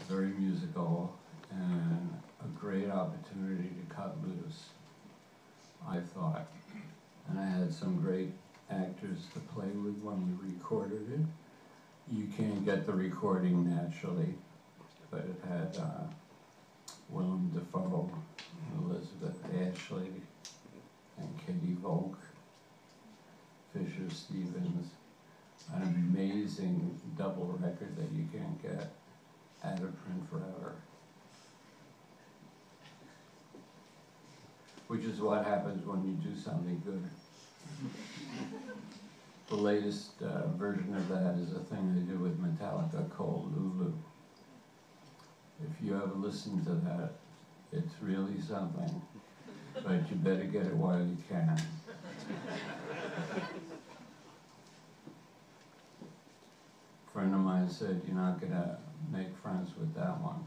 very musical, and a great opportunity to cut loose, I thought. And I had some great actors to play with when we recorded it. You can't get the recording naturally, but it had Willem Dafoe, Elizabeth Ashley, and Katie Volk, Fisher Stevens, an amazing double record that you can't get out of print forever. Which is what happens when you do something good. The latest version of that is a thing they do with Metallica called Lulu. If you ever listen to that, it's really something, but you better get it while you can. A friend of mine said, you're not gonna make friends with that one.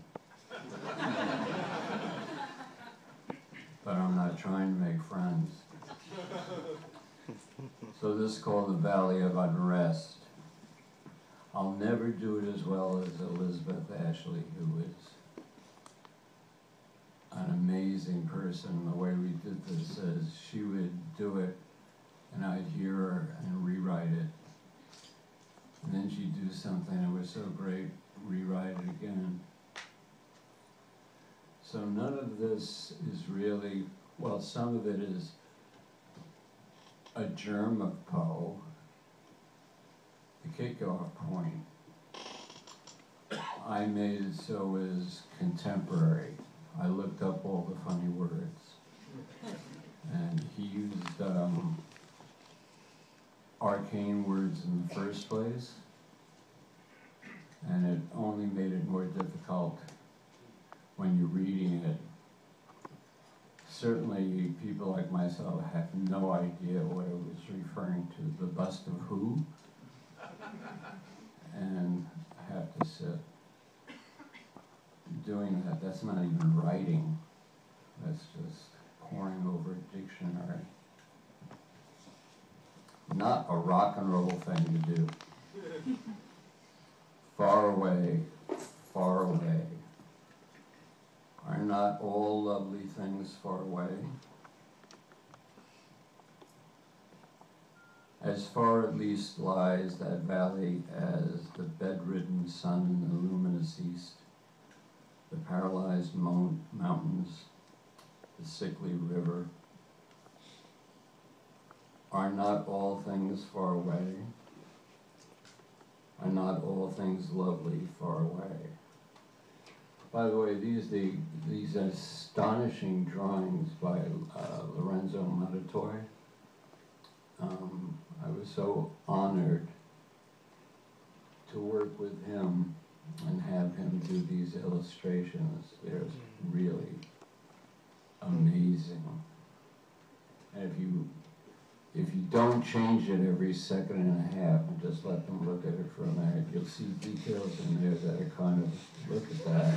But I'm not trying to make friends. So this is called The Valley of Unrest. I'll never do it as well as Elizabeth Ashley, who is an amazing person. The way we did this is she would do it, and I'd hear her and rewrite it. And then she'd do something that was so great, rewrite it again. So none of this is really, well, some of it is a germ of Poe, the kickoff point. I made it so it was contemporary. I looked up all the funny words. And he used arcane words in the first place, and it only made it more difficult when you're reading it. Certainly, people like myself have no idea what it was referring to. The bust of who? And I have to sit doing that. That's not even writing. That's just poring over a dictionary. Not a rock and roll thing to do. Far away, far away. Are not all lovely things far away? As far at least lies that valley as the bedridden sun in the luminous east, the paralyzed mountains, the sickly river. Are not all things far away? Are not all things lovely far away? By the way, these astonishing drawings by Lorenzo Muratori. I was so honored to work with him and have him do these illustrations. They're really amazing. And if you don't change it every second and a half and just let them look at it for a minute, you'll see details in there that are kind of, look at that.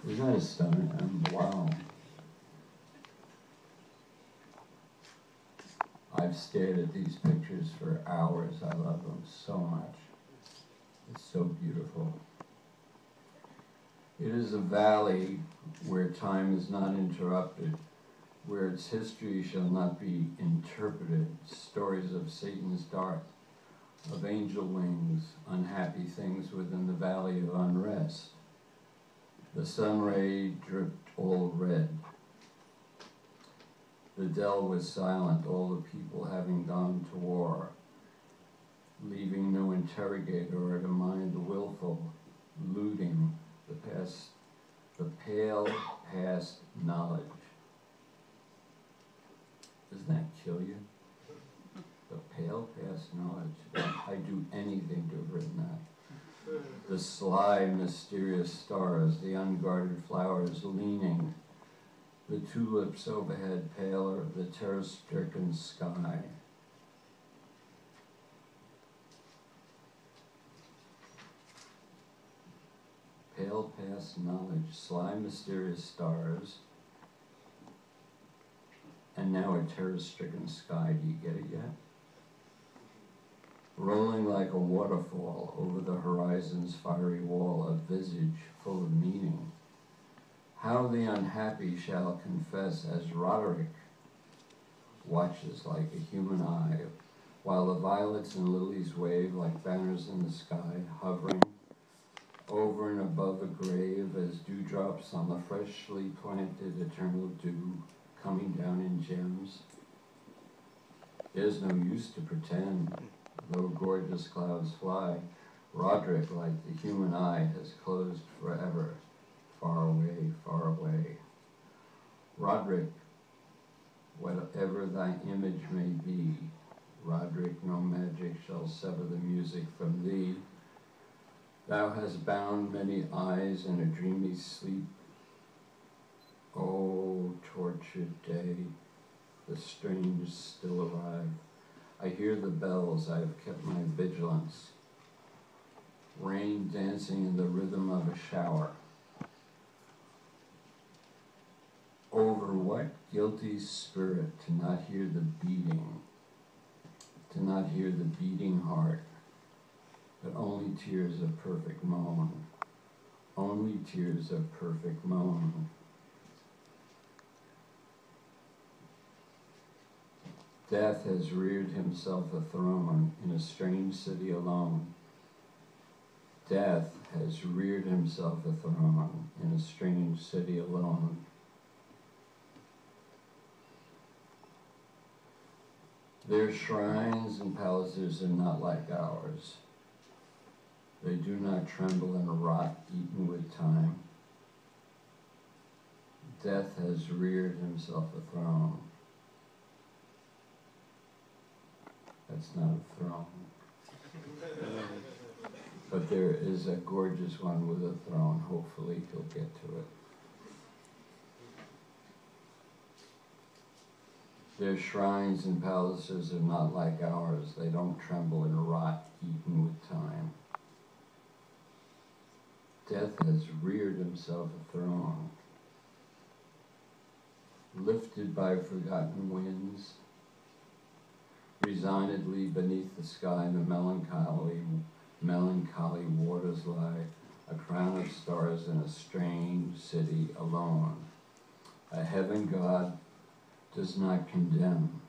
Isn't that stunning? Wow. I've stared at these pictures for hours. I love them so much. It's so beautiful. It is a valley where time is not interrupted, where its history shall not be interpreted, stories of Satan's dart, of angel wings, unhappy things within the valley of unrest. The sun ray dripped all red. The dell was silent, all the people having gone to war, leaving no interrogator or to mind the willful, looting the pale past knowledge. Doesn't that kill you? The pale past knowledge. I'd do anything to have written that. The sly, mysterious stars, the unguarded flowers leaning, the tulips overhead paler, the terror-stricken sky. Pale past knowledge, sly, mysterious stars, and now a terror-stricken sky. Do you get it yet? rolling like a waterfall over the horizon's fiery wall, a visage full of meaning. How the unhappy shall confess as Roderick watches like a human eye, while the violets and lilies wave like banners in the sky, hovering over and above a grave as dewdrops on the freshly planted eternal dew coming down in gems. There's no use to pretend, though gorgeous clouds fly, Roderick, like the human eye, has closed forever, far away, far away. Roderick, whatever thy image may be, Roderick, no magic shall sever the music from thee. Thou hast bound many eyes in a dreamy sleep. O tortured day, the strange still arrive. I hear the bells, I have kept my vigilance. Rain dancing in the rhythm of a shower. Over what guilty spirit to not hear the beating, to not hear the beating heart, but only tears of perfect moan, only tears of perfect moan. Death has reared himself a throne in a strange city alone. Death has reared himself a throne in a strange city alone. Their shrines and palaces are not like ours. They do not tremble and rot, eaten with time. Death has reared himself a throne. That's not a throne. But there is a gorgeous one with a throne. Hopefully he'll get to it. Their shrines and palaces are not like ours. They don't tremble and rot, eaten with time. Death has reared himself a throne, lifted by forgotten winds. Resignedly beneath the sky, the melancholy waters lie, a crown of stars in a strange city alone. A heaven God does not condemn,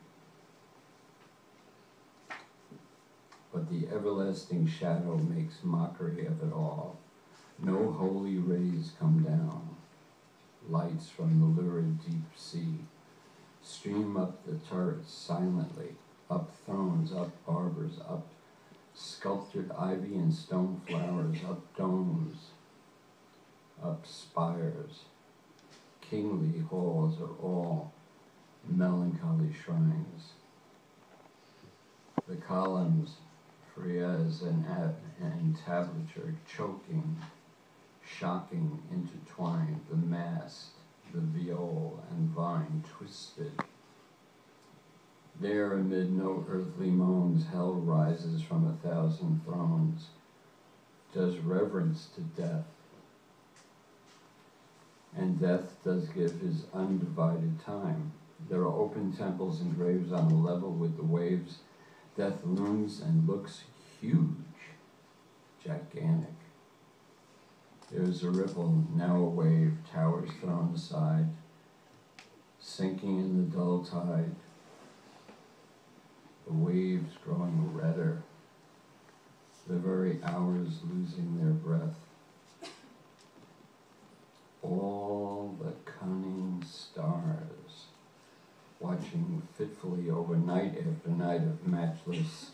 but the everlasting shadow makes mockery of it all. No holy rays come down. Lights from the lurid deep sea stream up the turrets silently, up thrones, up arbors, up sculptured ivy and stone flowers, up domes, up spires. Kingly halls are all melancholy shrines. The columns, frieze and entablature choking, shocking, intertwined, the mast, the viol and vine twisted. There amid no earthly moans, hell rises from 1,000 thrones, does reverence to death, and death does give his undivided time. There are open temples and graves on a level with the waves. Death looms and looks huge, gigantic. There is a ripple, now a wave, towers thrown aside, sinking in the dull tide. The waves growing redder, the very hours losing their breath. All the cunning stars watching fitfully over night after night of matchless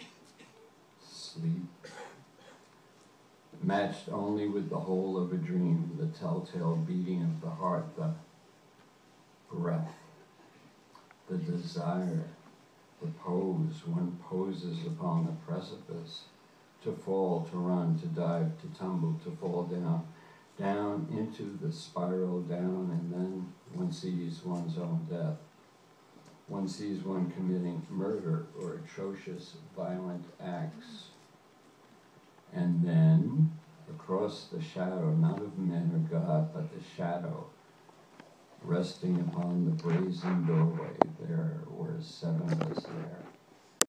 sleep, matched only with the whole of a dream, the telltale beating of the heart, the breath, the desire, the pose. One poses upon the precipice, to fall, to run, to dive, to tumble, to fall down, down into the spiral down, and then one sees one's own death. One sees one committing murder or atrocious violent acts. And then, across the shadow, not of man or God, but the shadow, resting upon the brazen doorway, there were 7 of us there.